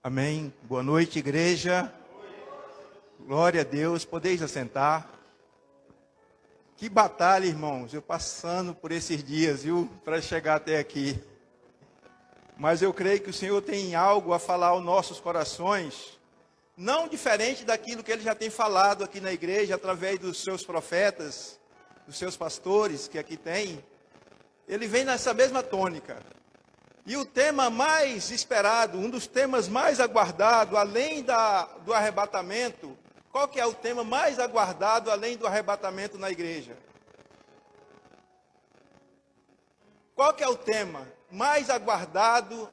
Amém. Boa noite, igreja. Glória a Deus. Podeis assentar. Que batalha, irmãos. Eu passando por esses dias, viu? Para chegar até aqui. Mas eu creio que o Senhor tem algo a falar aos nossos corações. Não diferente daquilo que Ele já tem falado aqui na igreja, através dos seus profetas, dos seus pastores que aqui tem. Ele vem nessa mesma tônica. E o tema mais esperado, um dos temas mais aguardados, além do arrebatamento, qual que é o tema mais aguardado, além do arrebatamento na igreja? Qual que é o tema mais aguardado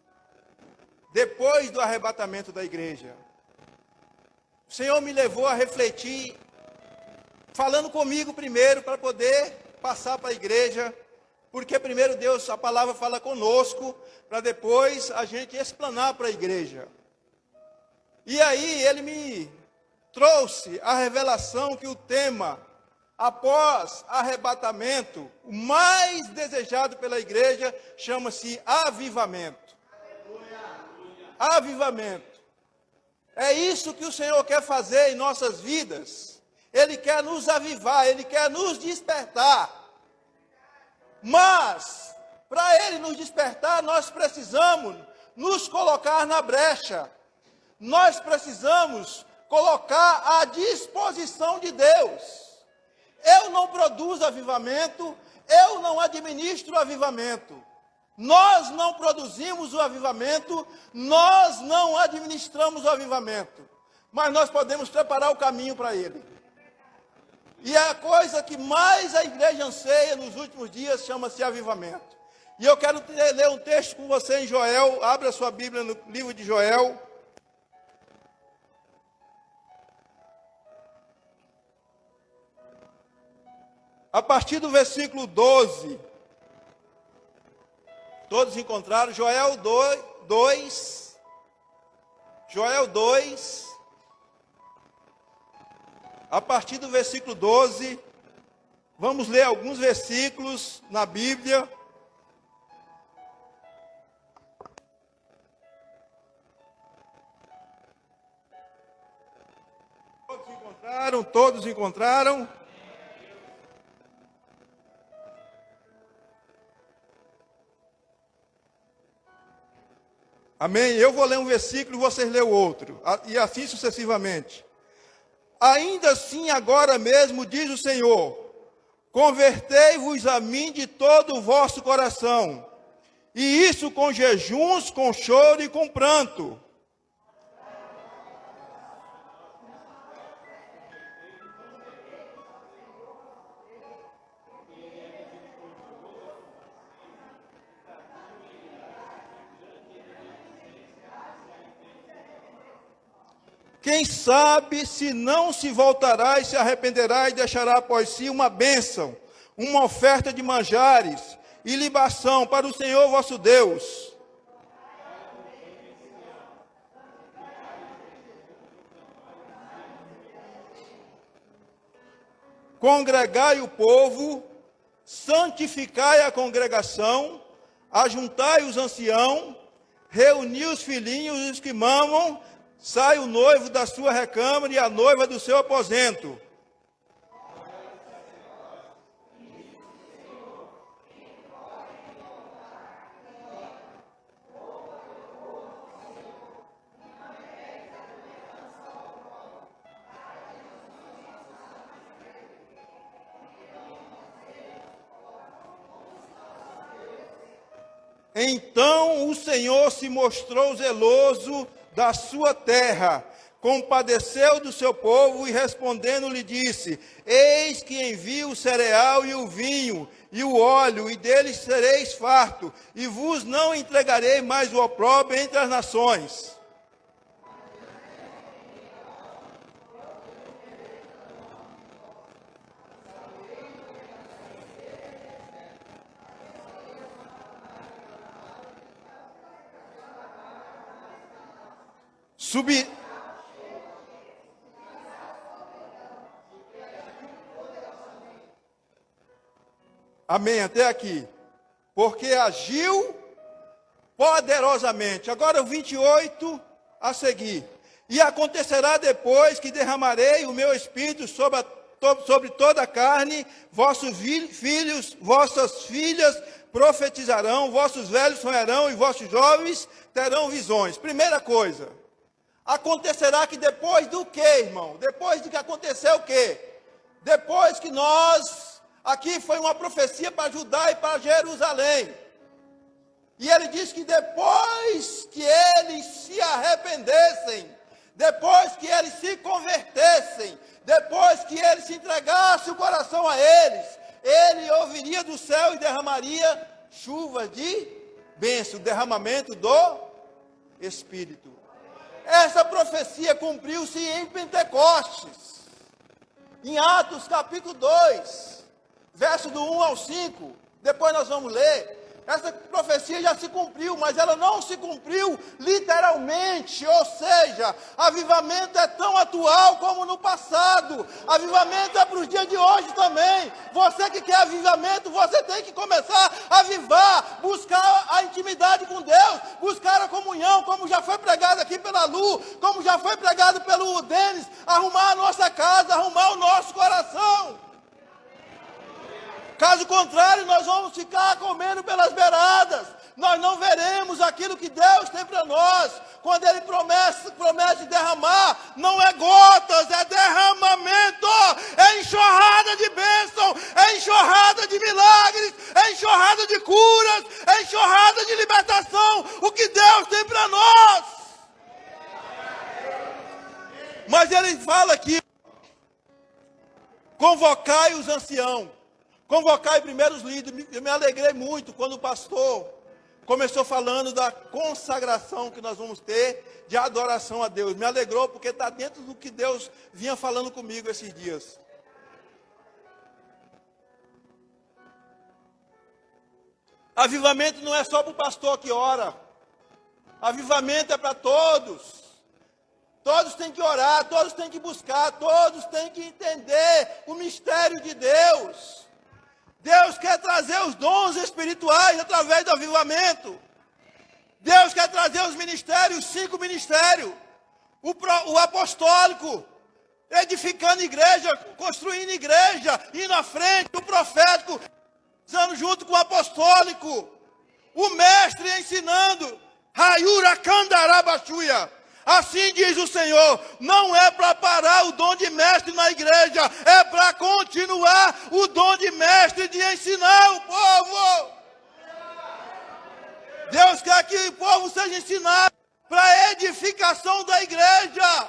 depois do arrebatamento da igreja? O Senhor me levou a refletir, falando comigo primeiro, para poder passar para a igreja. Porque primeiro Deus, a palavra fala conosco, para depois a gente explanar para a igreja. E aí ele me trouxe a revelação que o tema, após arrebatamento, o mais desejado pela igreja, chama-se avivamento. Avivamento. É isso que o Senhor quer fazer em nossas vidas. Ele quer nos avivar, Ele quer nos despertar. Mas, para Ele nos despertar, nós precisamos nos colocar na brecha. Nós precisamos colocar à disposição de Deus. Eu não produzo avivamento, eu não administro o avivamento. Nós não produzimos o avivamento, nós não administramos o avivamento. Mas nós podemos preparar o caminho para ele. E é a coisa que mais a igreja anseia nos últimos dias, chama-se avivamento. E eu quero ler um texto com você em Joel. Abra sua Bíblia no livro de Joel. A partir do versículo 12. Todos encontraram? Joel 2. Joel 2. A partir do versículo 12, vamos ler alguns versículos na Bíblia. Todos encontraram? Todos encontraram? Amém? Eu vou ler um versículo e vocês lêem o outro. E assim sucessivamente. Ainda assim, agora mesmo, diz o Senhor, convertei-vos a mim de todo o vosso coração, e isso com jejuns, com choro e com pranto. Quem sabe se não se voltará e se arrependerá e deixará após si uma bênção, uma oferta de manjares e libação para o Senhor vosso Deus. Congregai o povo, santificai a congregação, ajuntai os anciãos, reuni os filhinhos e os que mamam, sai o noivo da sua recâmara e a noiva do seu aposento. Então o Senhor se mostrou zeloso da sua terra, compadeceu do seu povo e respondendo lhe disse, eis que envio o cereal e o vinho e o óleo, e deles sereis farto, e vos não entregarei mais o opróbrio entre as nações. Amém, até aqui. Porque agiu poderosamente. Agora o 28 a seguir. E acontecerá depois que derramarei o meu espírito sobre toda a carne, vossos filhos, vossas filhas profetizarão, vossos velhos sonharão e vossos jovens terão visões. Primeira coisa, acontecerá que depois do quê, irmão? Depois de que aconteceu o quê? Depois que aqui foi uma profecia para Judá e para Jerusalém. E ele diz que depois que eles se arrependessem, depois que eles se convertessem, depois que eles se entregassem o coração a eles, ele ouviria do céu e derramaria chuvas de bênção, derramamento do Espírito. Essa profecia cumpriu-se em Pentecostes, em Atos capítulo 2, verso do 1 ao 5, depois nós vamos ler. Essa profecia já se cumpriu, mas ela não se cumpriu literalmente, ou seja, avivamento é tão atual como no passado, avivamento é para os dias de hoje também. Você que quer avivamento, você tem que começar a avivar, buscar a intimidade com Deus, buscar a comunhão, como já foi pregado aqui pela Lu, como já foi pregado pelo Denis, arrumar a nossa casa, arrumar o nosso coração. Caso contrário, nós vamos ficar comendo pelas beiradas. Nós não veremos aquilo que Deus tem para nós. Quando Ele promete derramar, não é gotas, é derramamento. É enxurrada de bênção, é enxurrada de milagres, é enxurrada de curas, é enxurrada de libertação. O que Deus tem para nós. Mas Ele fala aqui, convocai os anciãos. Convocai primeiro os líderes. Eu me alegrei muito quando o pastor começou falando da consagração que nós vamos ter de adoração a Deus. Me alegrou porque está dentro do que Deus vinha falando comigo esses dias. Avivamento não é só para o pastor que ora. Avivamento é para todos. Todos têm que orar, todos têm que buscar, todos têm que entender o mistério de Deus. Deus quer trazer os dons espirituais através do avivamento. Deus quer trazer os ministérios, 5 ministérios. O apostólico, edificando igreja, construindo igreja, indo à frente. O profético, estando junto com o apostólico. O mestre ensinando. Raiura Candarabachuia. Assim diz o Senhor, não é para parar o dom de mestre na igreja, é para continuar o dom de mestre de ensinar o povo. Deus quer que o povo seja ensinado para a edificação da igreja.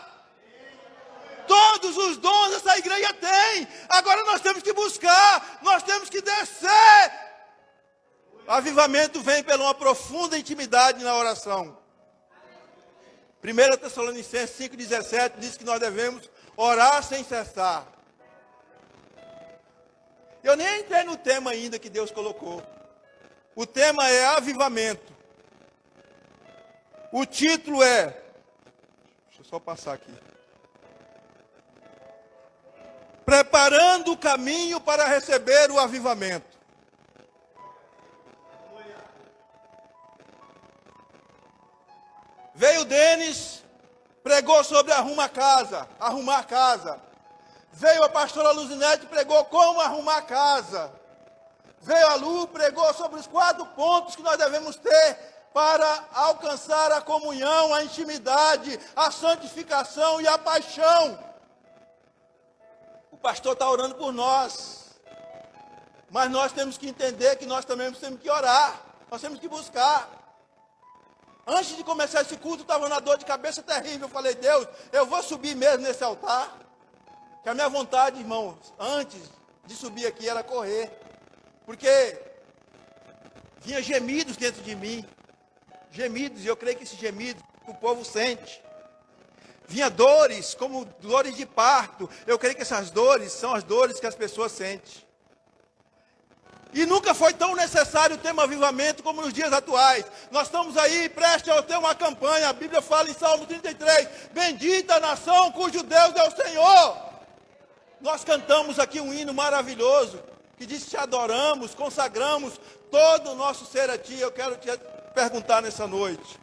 Todos os dons essa igreja tem, agora nós temos que buscar, nós temos que descer. O avivamento vem pela uma profunda intimidade na oração. 1 Tessalonicenses 5,17 diz que nós devemos orar sem cessar. Eu nem entrei no tema ainda que Deus colocou. O tema é avivamento. O título é... Deixa eu só passar aqui. Preparando o caminho para receber o avivamento. Veio o Denis, pregou sobre arrumar casa. Veio a pastora Luzinete, pregou como arrumar casa. Veio a Lu, pregou sobre os 4 pontos que nós devemos ter para alcançar a comunhão, a intimidade, a santificação e a paixão. O pastor está orando por nós. Mas nós temos que entender que nós também temos que orar. Nós temos que buscar. Antes de começar esse culto, eu estava na dor de cabeça terrível. Eu falei, Deus, eu vou subir mesmo nesse altar. Que a minha vontade, irmãos, antes de subir aqui era correr. Porque vinha gemidos dentro de mim. Gemidos, e eu creio que esses gemidos o povo sente. Vinha dores, como dores de parto. Eu creio que essas dores são as dores que as pessoas sentem. E nunca foi tão necessário o tema avivamento como nos dias atuais. Nós estamos aí prestes a ter uma campanha. A Bíblia fala em Salmo 33. Bendita a nação cujo Deus é o Senhor. Nós cantamos aqui um hino maravilhoso. Que diz que te adoramos, consagramos todo o nosso ser a ti. Eu quero te perguntar nessa noite.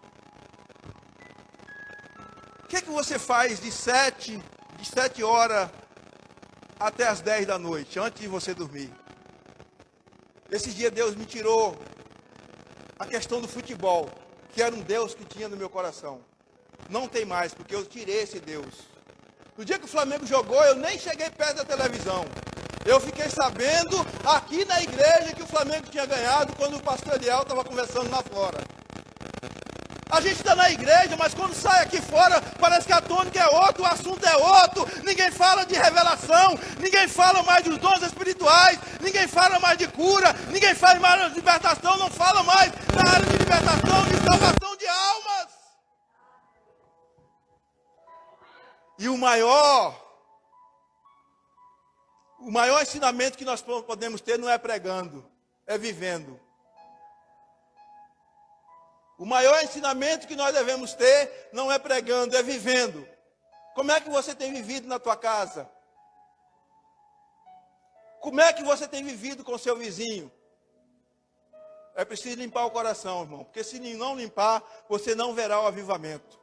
que você faz de 7 horas até as 10 da noite, antes de você dormir? Esses dias Deus me tirou a questão do futebol, que era um Deus que tinha no meu coração. Não tem mais, porque eu tirei esse Deus. No dia que o Flamengo jogou, eu nem cheguei perto da televisão. Eu fiquei sabendo aqui na igreja que o Flamengo tinha ganhado quando o pastor Eliel estava conversando lá fora. A gente está na igreja, mas quando sai aqui fora, parece que a tônica é outra, o assunto é outro. Ninguém fala de revelação, ninguém fala mais dos dons espirituais, ninguém fala mais de cura, ninguém fala mais de libertação, não fala mais na área de libertação, de salvação de almas. E o maior ensinamento que nós podemos ter não é pregando, é vivendo. O maior ensinamento que nós devemos ter não é pregando, é vivendo. Como é que você tem vivido na tua casa? Como é que você tem vivido com o seu vizinho? É preciso limpar o coração, irmão, porque se não limpar, você não verá o avivamento.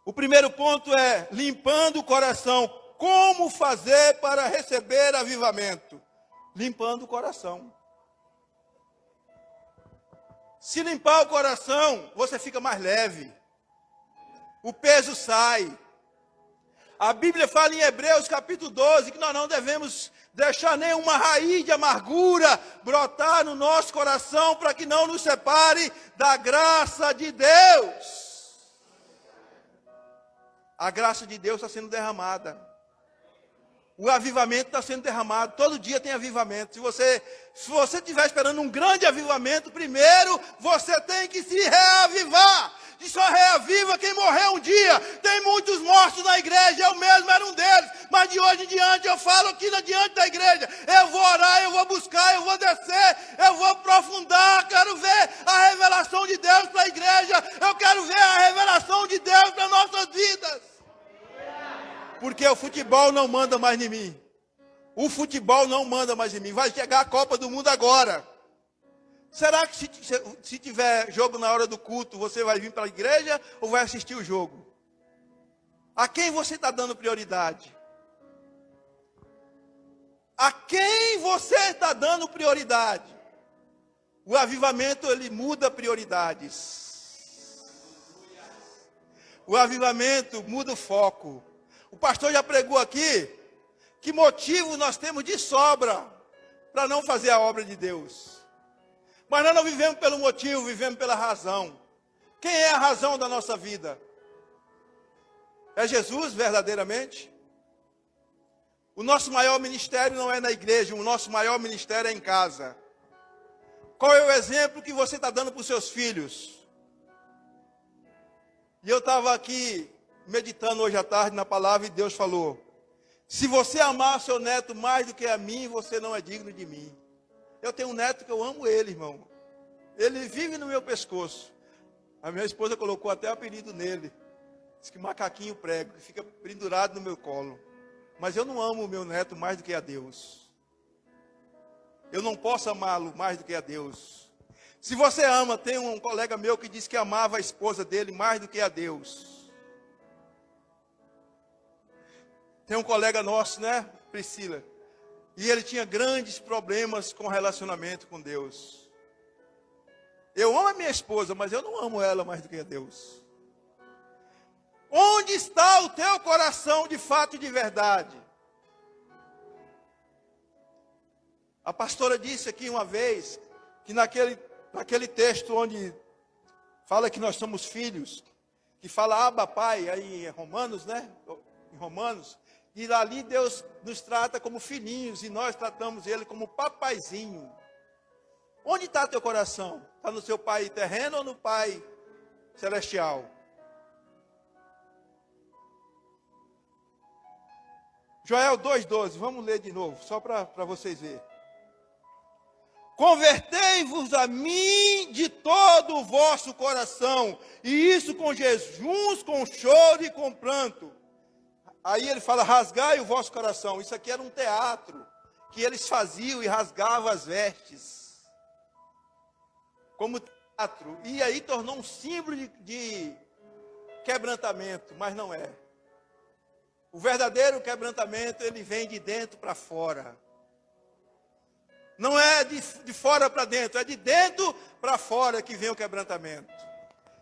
O primeiro ponto é limpando o coração. Como fazer para receber avivamento? Limpando o coração. Se limpar o coração, você fica mais leve. O peso sai. A Bíblia fala em Hebreus capítulo 12 que nós não devemos deixar nenhuma raiz de amargura brotar no nosso coração para que não nos separe da graça de Deus. A graça de Deus está sendo derramada. O avivamento está sendo derramado. Todo dia tem avivamento. Se você estiver esperando um grande avivamento, primeiro você tem que se reavivar. E só reaviva quem morreu um dia. Tem muitos mortos na igreja. Eu mesmo era um deles. Mas de hoje em diante eu falo aqui diante da igreja. Eu vou orar, eu vou buscar, eu vou descer. Eu vou aprofundar. Quero ver a revelação de Deus para a igreja. Eu quero ver a revelação de Deus para nossas vidas. Porque o futebol não manda mais em mim. O futebol não manda mais em mim. Vai chegar a Copa do Mundo agora. Será que se tiver jogo na hora do culto, você vai vir para a igreja ou vai assistir o jogo? A quem você está dando prioridade? A quem você está dando prioridade? O avivamento, ele muda prioridades. O avivamento muda o foco. O pastor já pregou aqui que motivo nós temos de sobra para não fazer a obra de Deus. Mas nós não vivemos pelo motivo, vivemos pela razão. Quem é a razão da nossa vida? É Jesus verdadeiramente? O nosso maior ministério não é na igreja, o nosso maior ministério é em casa. Qual é o exemplo que você está dando para os seus filhos? E eu estava aqui meditando hoje à tarde na palavra e Deus falou: se você amar seu neto mais do que a mim, você não é digno de mim. Eu tenho um neto que eu amo ele, irmão. Ele vive no meu pescoço. A minha esposa colocou até apelido nele. Diz que macaquinho prego, que fica pendurado no meu colo. Mas eu não amo o meu neto mais do que a Deus. Eu não posso amá-lo mais do que a Deus. Se você ama, tem um colega meu que disse que amava a esposa dele mais do que a Deus. Tem um colega nosso, né, Priscila? E ele tinha grandes problemas com relacionamento com Deus. Eu amo a minha esposa, mas eu não amo ela mais do que a Deus. Onde está o teu coração de fato e de verdade? A pastora disse aqui uma vez, que naquele texto onde fala que nós somos filhos, que fala Abba Pai, aí em Romanos, né? Em Romanos. E ali Deus nos trata como filhinhos e nós tratamos Ele como papaizinho. Onde está teu coração? Está no seu pai terreno ou no pai celestial? Joel 2,12, vamos ler de novo, só para vocês verem. Convertei-vos a mim de todo o vosso coração, e isso com jejuns, com choro e com pranto. Aí ele fala, rasgai o vosso coração. Isso aqui era um teatro que eles faziam e rasgavam as vestes. Como E aí tornou um símbolo de quebrantamento, mas não é. O verdadeiro quebrantamento, ele vem de dentro para fora. Não é de fora para dentro, é de dentro para fora que vem o quebrantamento.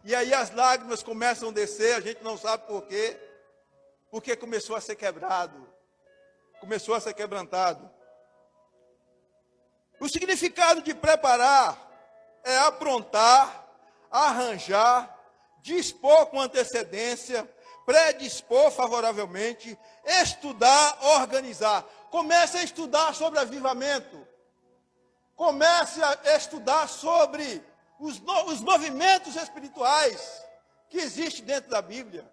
E aí as lágrimas começam a descer, a gente não sabe por quê. Porque começou a ser quebrado. Começou a ser quebrantado. O significado de preparar é aprontar, arranjar, dispor com antecedência, predispor favoravelmente, estudar, organizar. Comece a estudar sobre avivamento. Comece a estudar sobre os movimentos espirituais que existem dentro da Bíblia.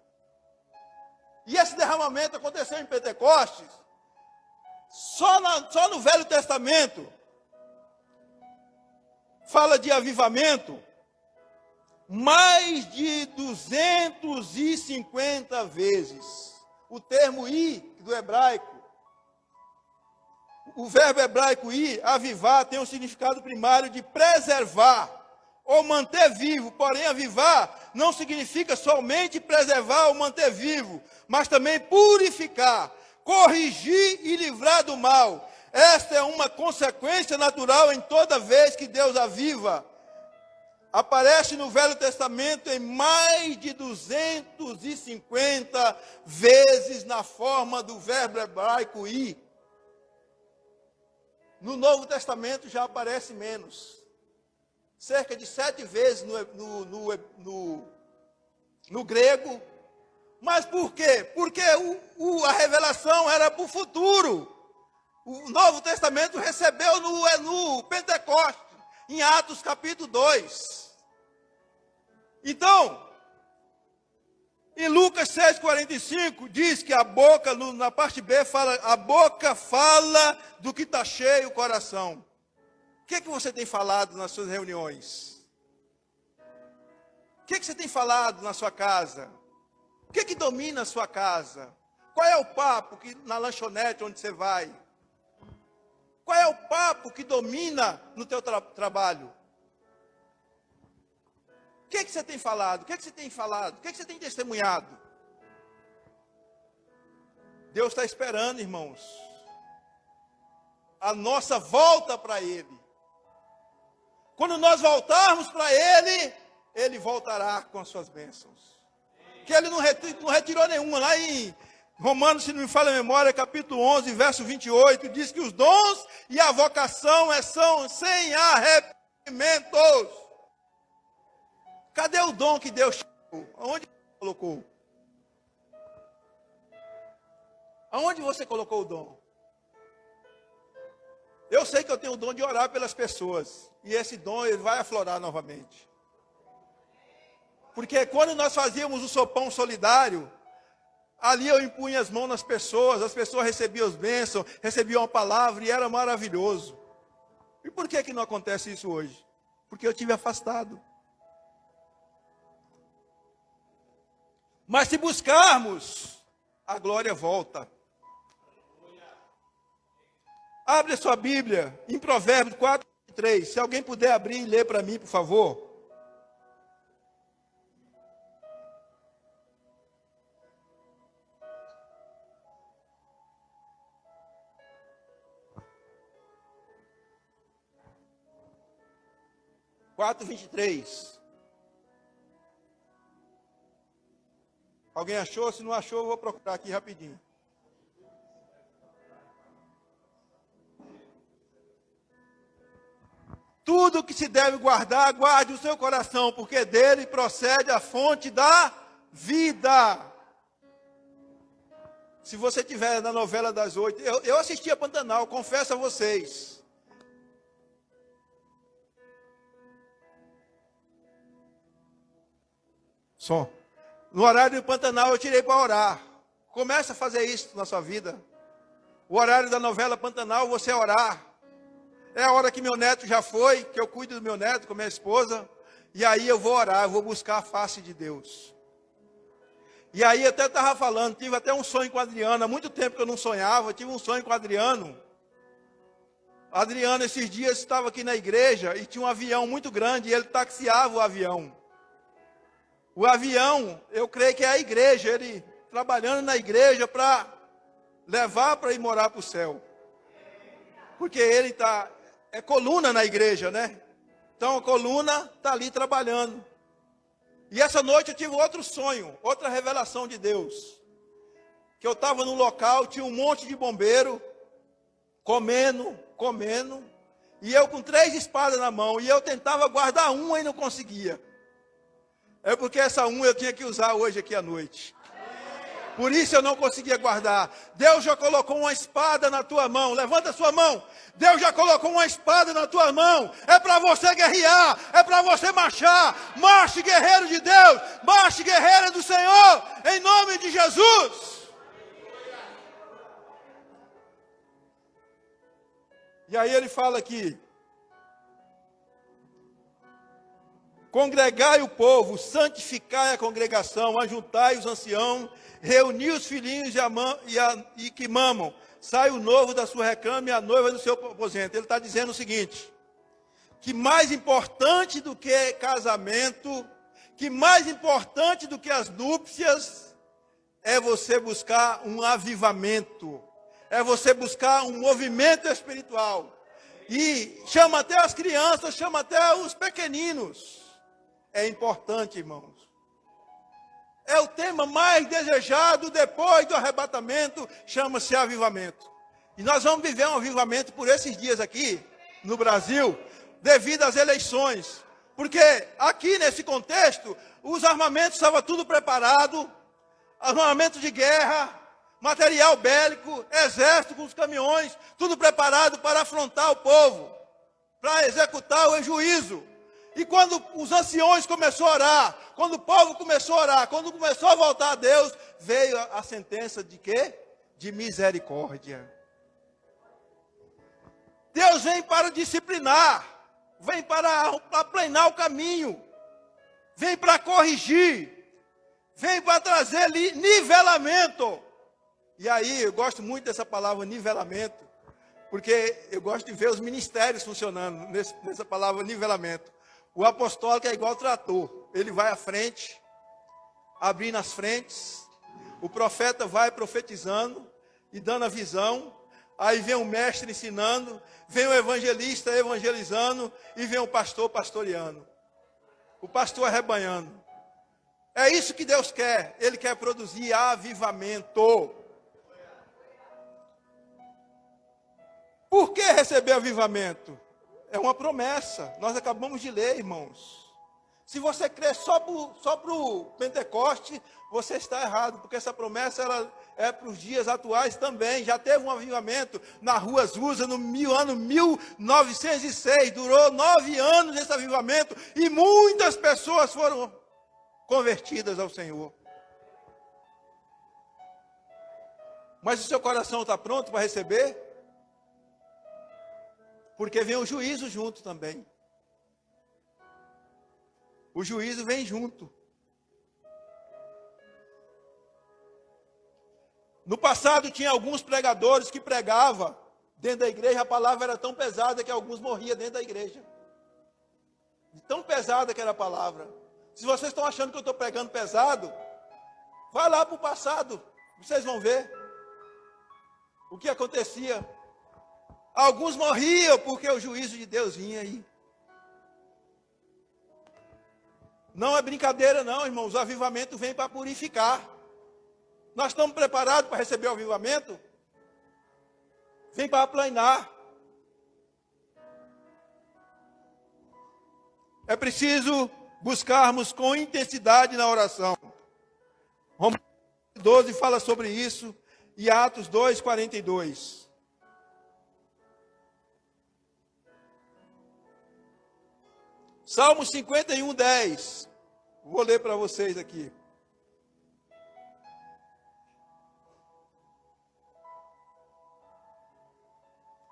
E esse derramamento aconteceu em Pentecostes, só no Velho Testamento. Fala de avivamento, mais de 250 vezes. O termo ir, do hebraico, o verbo hebraico ir, avivar, tem um significado primário de preservar ou manter vivo. Porém, avivar não significa somente preservar ou manter vivo, mas também purificar, corrigir e livrar do mal. Esta é uma consequência natural em toda vez que Deus aviva. Aparece no Velho Testamento em mais de 250 vezes na forma do verbo hebraico ir. No Novo Testamento já aparece menos. Cerca de 7 vezes no grego. Mas por quê? Porque a revelação era para o futuro. O Novo Testamento recebeu no Pentecostes, em Atos capítulo 2. Então, em Lucas 6,45, diz que a boca, na parte B, a boca fala do que está cheio o coração. O que você tem falado nas suas reuniões? O que você tem falado na sua casa? O que domina a sua casa? Qual é o papo na lanchonete onde você vai? Qual é o papo que domina no teu trabalho? O que você tem falado? O que você tem falado? O que você tem testemunhado? Deus está esperando, irmãos, a nossa volta para Ele. Quando nós voltarmos para Ele, Ele voltará com as suas bênçãos. Que Ele não retirou nenhuma. Lá em Romanos, se não me falha a memória, capítulo 11, verso 28, diz que os dons e a vocação são sem arrependimentos. Cadê o dom que Deus chamou? Aonde você colocou? Aonde você colocou o dom? Eu sei que eu tenho o dom de orar pelas pessoas. E esse dom ele vai aflorar novamente. Porque quando nós fazíamos o sopão solidário, ali eu impunha as mãos nas pessoas, as pessoas recebiam as bênçãos, recebiam a palavra e era maravilhoso. E por que não acontece isso hoje? Porque eu tive afastado. Mas se buscarmos, a glória volta. Abre a sua Bíblia em Provérbios 4:3. Se alguém puder abrir e ler para mim, por favor. Quatro, 23. Alguém achou? Se não achou, eu vou procurar aqui rapidinho. Tudo que se deve guardar, guarde o seu coração, porque dele procede a fonte da vida. Se você tiver na novela das 8, eu assisti a Pantanal, confesso a vocês. Som. No horário do Pantanal eu tirei para orar. Comece a fazer isso na sua vida. O horário da novela Pantanal, você orar. É a hora que meu neto já foi, que eu cuido do meu neto com minha esposa. E aí eu vou orar, eu vou buscar a face de Deus. E aí eu até estava falando, tive até um sonho com o Adriano. Há muito tempo que eu não sonhava, tive um sonho com o Adriano. Adriano, esses dias, estava aqui na igreja e tinha um avião muito grande e ele taxiava o avião. O avião, eu creio que é a igreja, ele trabalhando na igreja para levar para ir morar para o céu. Porque ele é coluna na igreja, né? Então a coluna está ali trabalhando. E essa noite eu tive outro sonho, outra revelação de Deus. Que eu estava num local, tinha um monte de bombeiro, comendo, e eu com 3 espadas na mão, e eu tentava guardar uma e não conseguia. É porque essa uma eu tinha que usar hoje aqui à noite. Por isso eu não conseguia guardar. Deus já colocou uma espada na tua mão. Levanta a sua mão. Deus já colocou uma espada na tua mão. É para você guerrear. É para você marchar. Marche, guerreiro de Deus. Marche, guerreira do Senhor. Em nome de Jesus. E aí ele fala aqui. Congregai o povo, santificai a congregação, ajuntai os anciãos, reuni os filhinhos e que mamam. Sai o novo da sua recama e a noiva do seu aposento. Ele está dizendo o seguinte, que mais importante do que casamento, que mais importante do que as núpcias, é você buscar um avivamento, é você buscar um movimento espiritual. E chama até as crianças, chama até os pequeninos. É importante, irmãos. É o tema mais desejado depois do arrebatamento, chama-se avivamento. E nós vamos viver um avivamento por esses dias aqui, no Brasil, devido às eleições. Porque aqui nesse contexto, os armamentos estavam tudo preparado, armamento de guerra, material bélico, exército com os caminhões, tudo preparado para afrontar o povo, para executar o juízo. E quando os anciões começaram a orar, quando o povo começou a orar, quando começou a voltar a Deus, veio a sentença de quê? De misericórdia. Deus vem para disciplinar, vem para aplanar o caminho, vem para corrigir, vem para trazer nivelamento. E aí, eu gosto muito dessa palavra nivelamento, porque eu gosto de ver os ministérios funcionando nessa palavra nivelamento. O apostólico é igual trator, ele vai à frente, abrindo as frentes, o profeta vai profetizando e dando a visão, aí vem o mestre ensinando, vem o evangelista evangelizando e vem o pastor pastoreando, o pastor arrebanhando. É isso que Deus quer, Ele quer produzir avivamento. Por que receber avivamento? É uma promessa, nós acabamos de ler, irmãos. Se você crê só para o Pentecoste, você está errado, porque essa promessa ela é para os dias atuais também. Já teve um avivamento na rua Azusa no ano 1906, durou 9 anos esse avivamento, e muitas pessoas foram convertidas ao Senhor. Mas o seu coração está pronto para receber? Porque vem o juízo junto também. O juízo vem junto. No passado tinha alguns pregadores que pregavam dentro da igreja, a palavra era tão pesada que alguns morriam dentro da igreja. De tão pesada que era a palavra. Se vocês estão achando que eu estou pregando pesado, vai lá para o passado, vocês vão ver o que acontecia. Alguns morriam porque o juízo de Deus vinha aí. Não é brincadeira não, irmãos. O avivamento vem para purificar. Nós estamos preparados para receber o avivamento? Vem para aplanar. É preciso buscarmos com intensidade na oração. Romanos 12 fala sobre isso e Atos 2:42. Salmo 51:10. Vou ler para vocês aqui.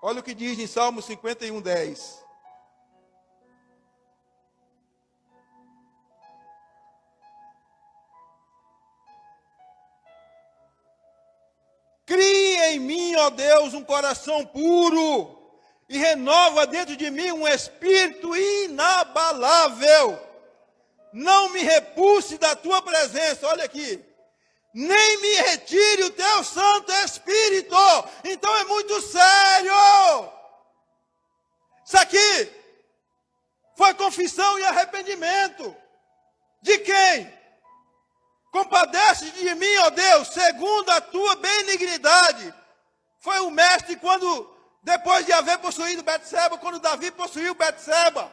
Olha o que diz em Salmo 51:10. Cria em mim, ó Deus, um coração puro e renova dentro de mim um espírito inabalável. Não me repulse da tua presença, olha aqui, nem me retire o teu Santo Espírito. Então é muito sério. Isso aqui foi confissão e arrependimento. De quem? Compadece de mim, ó Deus, segundo a tua benignidade. Foi o mestre quando, depois de haver possuído Betseba, quando Davi possuiu Betseba,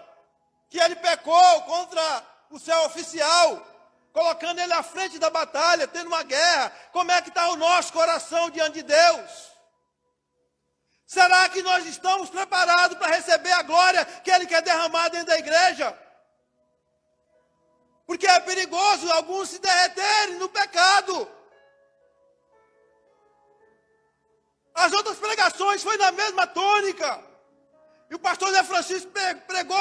que ele pecou contra o seu oficial, colocando ele à frente da batalha, tendo uma guerra. Como é que está o nosso coração diante de Deus? Será que nós estamos preparados para receber a glória que Ele quer derramar dentro da igreja? Porque é perigoso alguns se derreterem no pecado. As outras pregações foi na mesma tônica. E o pastor Zé Francisco pregou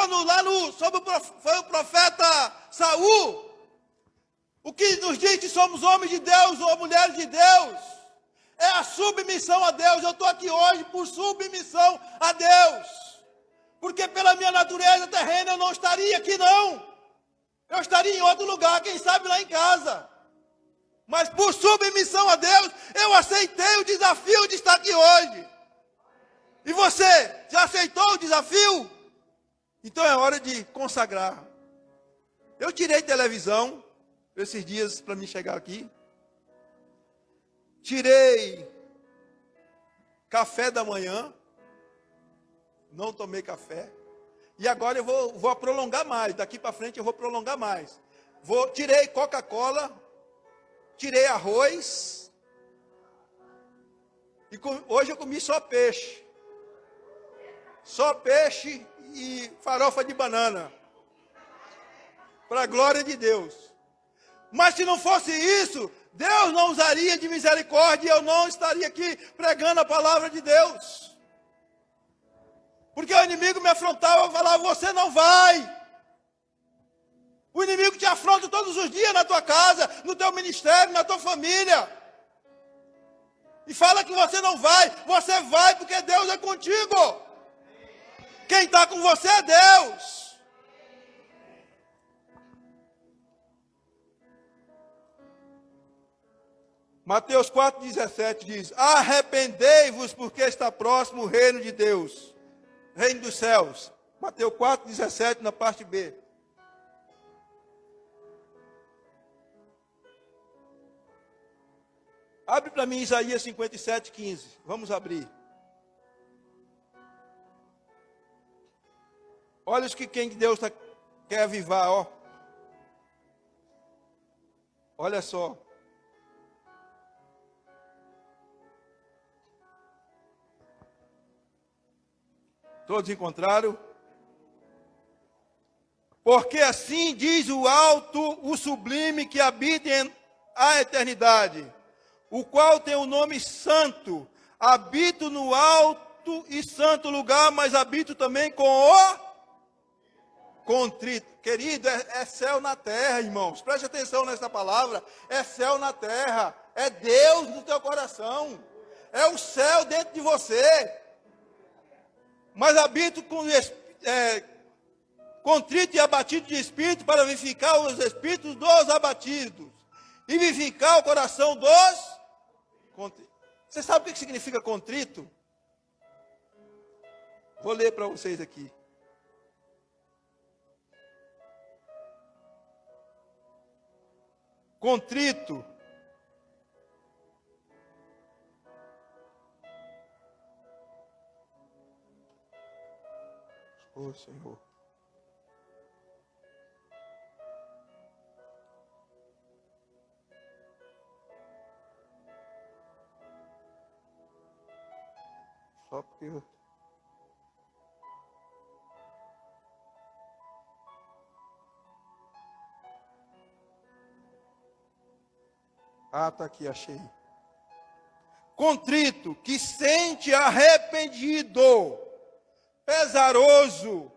sobre foi o profeta Saul. O que nos diz que somos homens de Deus ou mulheres de Deus é a submissão a Deus. Eu estou aqui hoje por submissão a Deus. Porque pela minha natureza terrena eu não estaria aqui não. Eu estaria em outro lugar, quem sabe lá em casa. Mas por submissão a Deus, eu aceitei o desafio de estar aqui hoje. E você, já aceitou o desafio? Então é hora de consagrar. Eu tirei televisão esses dias para me chegar aqui. Tirei café da manhã. Não tomei café. E agora eu vou prolongar mais. Daqui para frente eu vou prolongar mais. Tirei Coca-Cola. Tirei arroz. E hoje eu comi só peixe. Só peixe e farofa de banana. Para a glória de Deus. Mas se não fosse isso, Deus não usaria de misericórdia e eu não estaria aqui pregando a palavra de Deus. Porque o inimigo me afrontava e falava, você não vai. O inimigo te afronta todos os dias na tua casa, no teu ministério, na tua família. E fala que você não vai. Você vai porque Deus é contigo. Quem está com você é Deus. Mateus 4,17 diz, arrependei-vos porque está próximo o reino de Deus. Reino dos céus. Mateus 4,17 na parte B. Abre para mim Isaías 57,15. Vamos abrir. Olha os que quem Deus quer avivar, ó. Olha só. Todos encontraram? Porque assim diz o alto, o sublime que habita em a eternidade, o qual tem o nome santo. Habito no alto e santo lugar, mas habito também com o contrito. Querido, é céu na terra, irmãos. Preste atenção nessa palavra. É céu na terra. É Deus no teu coração. É o céu dentro de você. Mas habito com contrito e abatido de espírito para vivificar os espíritos dos abatidos e vivificar o coração dos contritos. Você sabe o que significa contrito? Vou ler para vocês aqui. Contrito oh, Senhor. Só porque eu... Ah, tá aqui, achei. Contrito, que sente arrependido, pesaroso,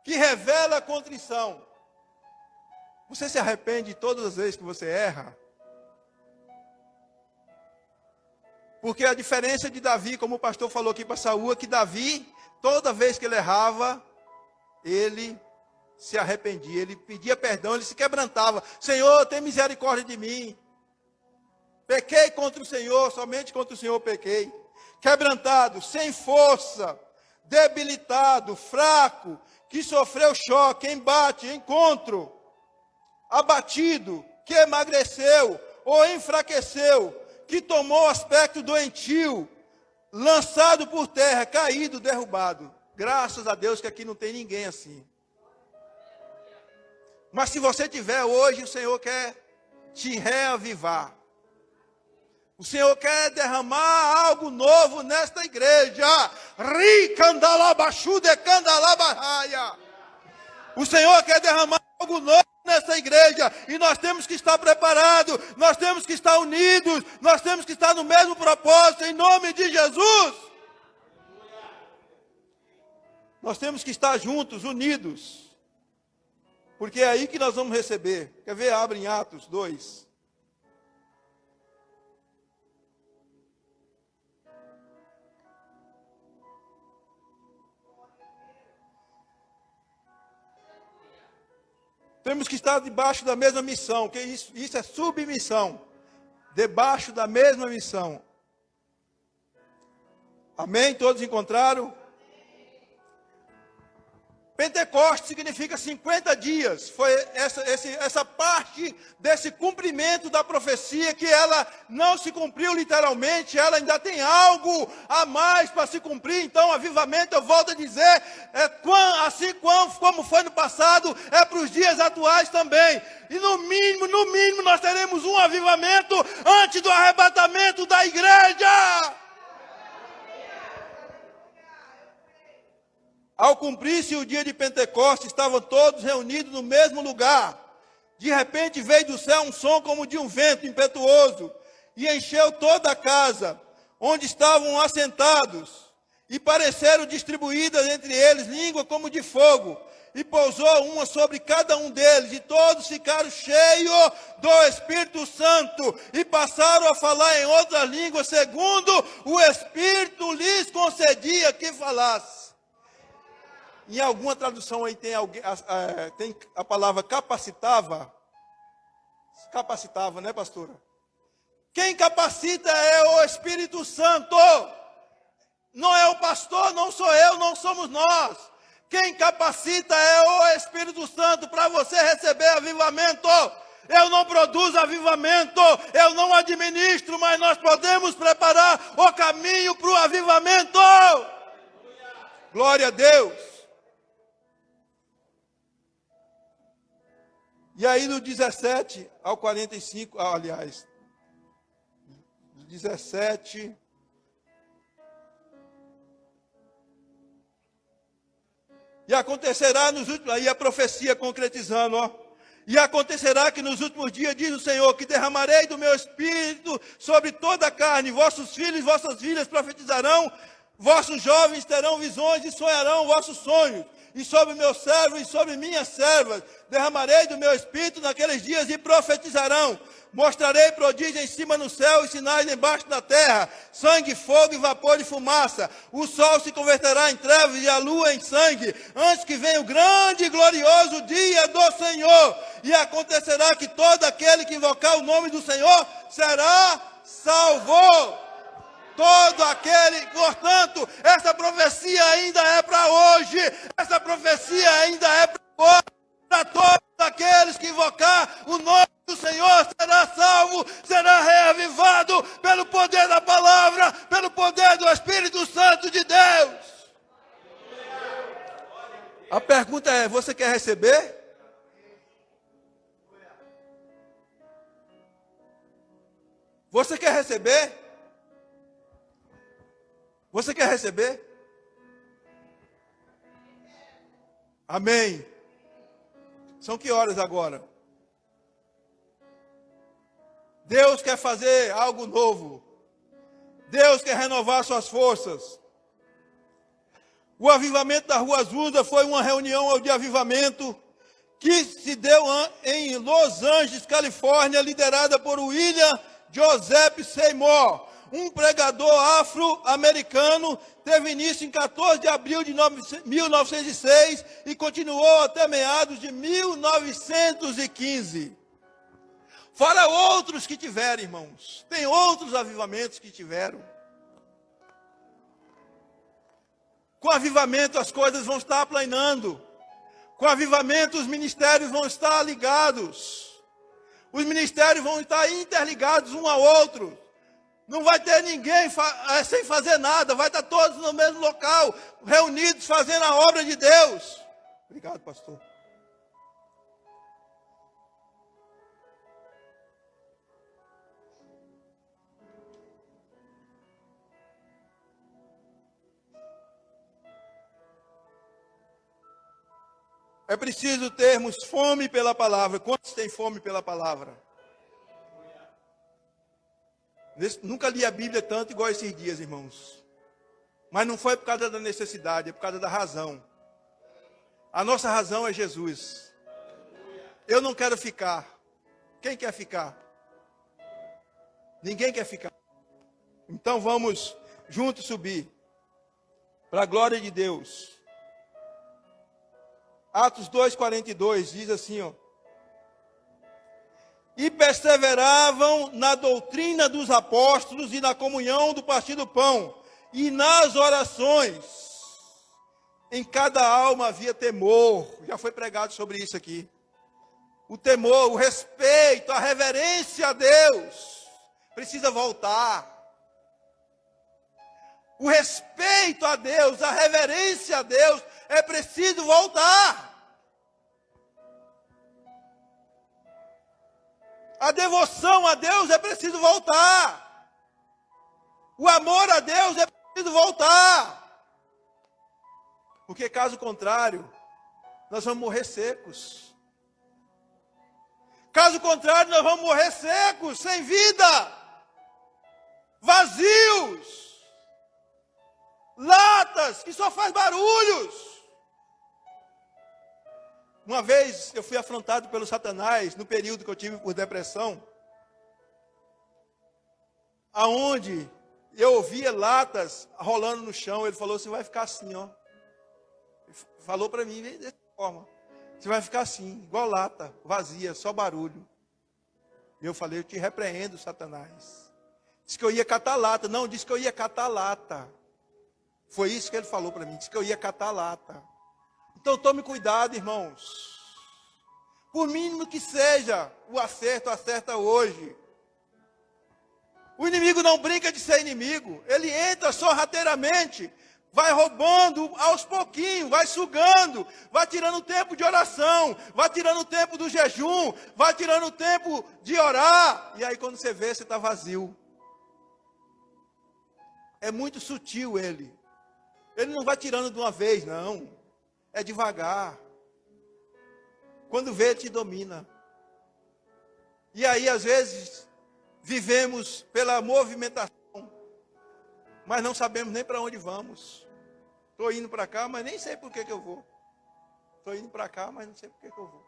que revela contrição. Você se arrepende todas as vezes que você erra? Porque a diferença de Davi, como o pastor falou aqui para Saul, é que Davi toda vez que ele errava, ele se arrependia, ele pedia perdão, ele se quebrantava. Senhor, tem misericórdia de mim. Pequei contra o Senhor, somente contra o Senhor pequei. Quebrantado, sem força, debilitado, fraco, que sofreu choque, embate, encontro, abatido, que emagreceu ou enfraqueceu, que tomou aspecto doentio, lançado por terra, caído, derrubado. Graças a Deus que aqui não tem ninguém assim. Mas se você tiver hoje, o Senhor quer te reavivar. O Senhor quer derramar algo novo nesta igreja. O Senhor quer derramar algo novo nessa igreja, e nós temos que estar preparados, nós temos que estar unidos, nós temos que estar no mesmo propósito, em nome de Jesus. Nós temos que estar juntos, unidos, porque é aí que nós vamos receber. Quer ver? Abre em Atos 2. Temos que estar debaixo da mesma missão, que isso é submissão. Debaixo da mesma missão. Amém? Todos encontraram? Pentecostes significa 50 dias. Foi essa parte desse cumprimento da profecia, que ela não se cumpriu literalmente, ela ainda tem algo a mais para se cumprir. Então, avivamento, eu volto a dizer, assim como foi no passado, é para os dias atuais também. E no mínimo, nós teremos um avivamento antes do arrebatamento da igreja. Ao cumprir-se o dia de Pentecostes, estavam todos reunidos no mesmo lugar. De repente veio do céu um som como de um vento impetuoso, e encheu toda a casa, onde estavam assentados. E pareceram distribuídas entre eles língua como de fogo, e pousou uma sobre cada um deles, e todos ficaram cheios do Espírito Santo, e passaram a falar em outras línguas, segundo o Espírito lhes concedia que falasse. Em alguma tradução aí tem a palavra capacitava, né, pastora? Quem capacita é o Espírito Santo. Não é o pastor, não sou eu, não somos nós. Quem capacita é o Espírito Santo para você receber avivamento. Eu não produzo avivamento, eu não administro, mas nós podemos preparar o caminho para o avivamento. Glória a Deus. E aí do 17 ao 45, aliás, do 17... E acontecerá nos últimos... Aí a profecia concretizando, ó. E acontecerá que nos últimos dias, diz o Senhor, que derramarei do meu espírito sobre toda a carne. Vossos filhos e vossas filhas profetizarão. Vossos jovens terão visões e sonharão vossos sonhos. E sobre meus servos e sobre minhas servas derramarei do meu espírito naqueles dias e profetizarão. Mostrarei prodígios em cima no céu e sinais embaixo da terra, sangue, fogo e vapor de fumaça. O sol se converterá em trevas e a lua em sangue, antes que venha o grande e glorioso dia do Senhor. E acontecerá que todo aquele que invocar o nome do Senhor será salvo. Todo aquele, portanto, essa profecia ainda é para hoje, essa profecia ainda é para hoje, para todos aqueles que invocar o nome do Senhor será salvo, será reavivado pelo poder da palavra, pelo poder do Espírito Santo de Deus. A pergunta é, você quer receber? Você quer receber? Você quer receber? Amém. São que horas agora? Deus quer fazer algo novo. Deus quer renovar suas forças. O avivamento da Rua Azusa foi uma reunião de avivamento que se deu em Los Angeles, Califórnia, liderada por William Joseph Seymour, um pregador afro-americano, teve início em 14 de abril de 1906 e continuou até meados de 1915. Fora outros que tiveram, irmãos. Tem outros avivamentos que tiveram. Com avivamento as coisas vão estar aplanando. Com avivamento os ministérios vão estar ligados. Os ministérios vão estar interligados um ao outro. Não vai ter ninguém sem fazer nada. Vai estar todos no mesmo local, reunidos, fazendo a obra de Deus. Obrigado, pastor. É preciso termos fome pela palavra. Quantos têm fome pela palavra? Nunca li a Bíblia tanto igual esses dias, irmãos. Mas não foi por causa da necessidade, é por causa da razão. A nossa razão é Jesus. Eu não quero ficar. Quem quer ficar? Ninguém quer ficar. Então vamos juntos subir. Para a glória de Deus. Atos 2,42 diz assim, ó. E perseveravam na doutrina dos apóstolos e na comunhão do partir do pão e nas orações. Em cada alma havia temor. Já foi pregado sobre isso aqui. O temor, o respeito, a reverência a Deus precisa voltar. O respeito a Deus, a reverência a Deus é preciso voltar. A devoção a Deus é preciso voltar. O amor a Deus é preciso voltar. Porque caso contrário, nós vamos morrer secos. Caso contrário, nós vamos morrer secos, sem vida, vazios, latas que só faz barulhos. Uma vez eu fui afrontado pelo Satanás, no período que eu tive por depressão, aonde eu ouvia latas rolando no chão. Ele falou, você vai ficar assim, ó. Ele falou para mim dessa forma. Você vai ficar assim, igual lata, vazia, só barulho. E eu falei, eu te repreendo, Satanás. Disse que eu ia catar lata. Não, disse que eu ia catar lata. Foi isso que ele falou para mim, disse que eu ia catar lata. Então tome cuidado, irmãos. Por mínimo que seja, o acerto acerta hoje. O inimigo não brinca de ser inimigo. Ele entra sorrateiramente, vai roubando aos pouquinhos, vai sugando, vai tirando o tempo de oração, vai tirando o tempo do jejum, vai tirando o tempo de orar. E aí quando você vê, você está vazio. É muito sutil ele. Ele não vai tirando de uma vez, não. É devagar. Quando vê, te domina. E aí, às vezes, vivemos pela movimentação, mas não sabemos nem para onde vamos. Estou indo para cá, mas nem sei por que eu vou. Estou indo para cá, mas não sei por que eu vou.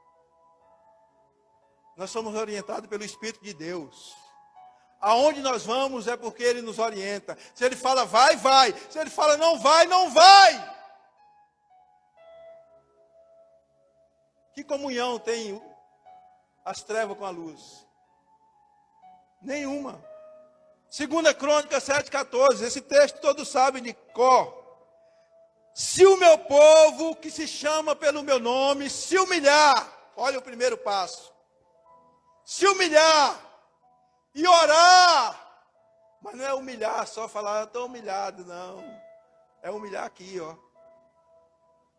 Nós somos orientados pelo Espírito de Deus. Aonde nós vamos é porque Ele nos orienta. Se Ele fala vai, vai. Se Ele fala não vai, não vai. Que comunhão tem as trevas com a luz? Nenhuma. 2 Crônicas 7,14, esse texto todos sabem de cor. Se o meu povo, que se chama pelo meu nome, se humilhar, olha o primeiro passo. Se humilhar e orar, mas não é humilhar, só falar, eu estou humilhado, não. É humilhar aqui, ó.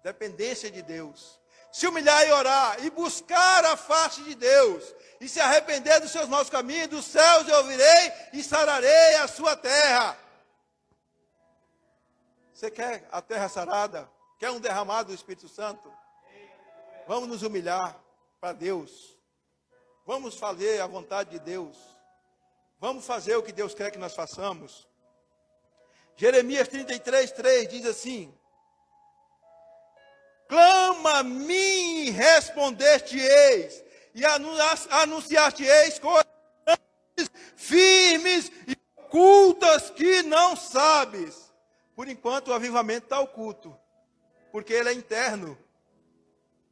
Dependência de Deus. Se humilhar e orar, e buscar a face de Deus, e se arrepender dos seus maus caminhos, dos céus eu ouvirei e sararei a sua terra. Você quer a terra sarada? Quer um derramado do Espírito Santo? Vamos nos humilhar para Deus. Vamos fazer a vontade de Deus. Vamos fazer o que Deus quer que nós façamos. Jeremias 33:3 diz assim: clama a mim e respondeste-eis, e anunciaste-eis coisas firmes e ocultas que não sabes. Por enquanto o avivamento está oculto, porque ele é interno,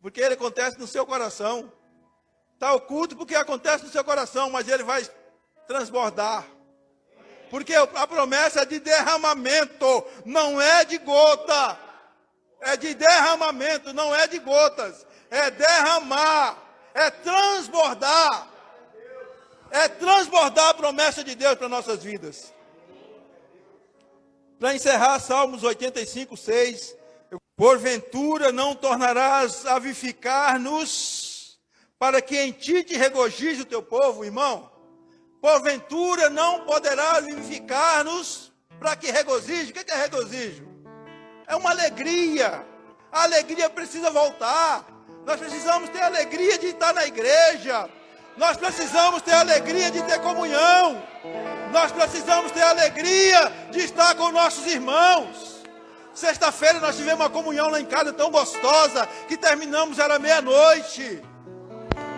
porque ele acontece no seu coração. Está oculto porque acontece no seu coração, mas ele vai transbordar. Porque a promessa é de derramamento, não é de gota. É de derramamento, não é de gotas. É derramar, é transbordar. É transbordar a promessa de Deus para nossas vidas. Para encerrar, Salmos 85, 6. Porventura não tornarás a vivificar-nos, para que em ti te regozije o teu povo, irmão. Porventura não poderás vivificar-nos, para que regozije. O que é regozijo? É uma alegria. A alegria precisa voltar. Nós precisamos ter alegria de estar na igreja. Nós precisamos ter alegria de ter comunhão. Nós precisamos ter alegria de estar com nossos irmãos. Sexta-feira nós tivemos uma comunhão lá em casa tão gostosa que terminamos, era meia-noite.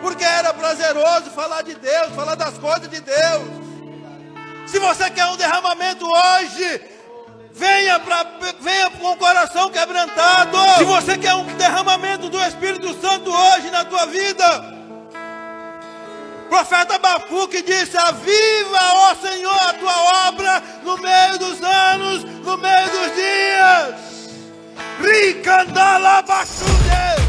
Porque era prazeroso falar de Deus, falar das coisas de Deus. Se você quer um derramamento hoje, venha com o coração quebrantado. Se você quer um derramamento do Espírito Santo hoje na tua vida, o profeta Abacuque disse: aviva, ó Senhor, a tua obra no meio dos anos, no meio dos dias. Ricandala Bachude.